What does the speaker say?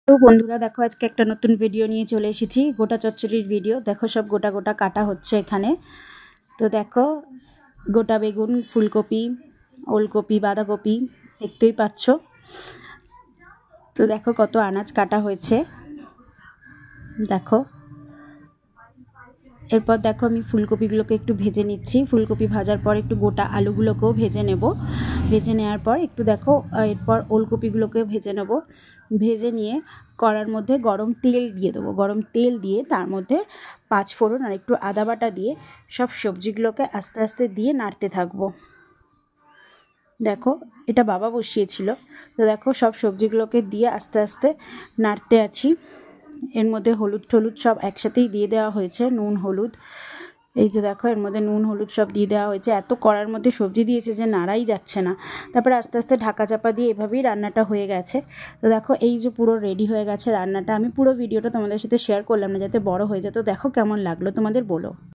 তো বন্ধুরা দেখো আজকে একটা নতুন ভিডিও নিয়ে চলে এসেছি, গোটা চচ্চড়ির ভিডিও। দেখো সব গোটা গোটা কাটা হচ্ছে এখানে। তো দেখো গোটা বেগুন, ফুলকপি, ওলকপি, বাঁধাকপি দেখতেই পাচ্ছ। তো দেখো কত আনাজ কাটা হয়েছে দেখো। এরপর দেখো আমি ফুলকপিগুলোকে একটু ভেজে নিচ্ছি। ফুলকপি ভাজার পর একটু গোটা আলুগুলোকেও ভেজে নেব। ভেজে নেওয়ার পর একটু দেখো এরপর ওলকপিগুলোকে ভেজে নেব। ভেজে নিয়ে কড়ার মধ্যে গরম তেল দিয়ে দেবো। গরম তেল দিয়ে তার মধ্যে 5 ফোড়ন আর একটু আদা বাটা দিয়ে সব সবজিগুলোকে আস্তে আস্তে দিয়ে নাড়তে থাকবো। দেখো এটা বাবা বসিয়েছিল। তো দেখো সব সবজিগুলোকে দিয়ে আস্তে আস্তে নাড়তে আছি। এর মধ্যে হলুদ টলুদ সব একসাথেই দিয়ে দেওয়া হয়েছে, নুন হলুদ। এই যে দেখো এর মধ্যে নুন হলুদ সব দিয়ে দেওয়া হয়েছে। এত কড়ার মধ্যে সবজি দিয়েছে যে নাড়াই যাচ্ছে না। তারপরে আস্তে আস্তে ঢাকা চাপা দিয়ে এভাবেই রান্নাটা হয়ে গেছে। তো দেখো এই যে পুরো রেডি হয়ে গেছে রান্নাটা। আমি পুরো ভিডিওটা তোমাদের সাথে শেয়ার করলাম না যাতে বড় হয়ে যায়। তো দেখো কেমন লাগলো তোমাদের বলো।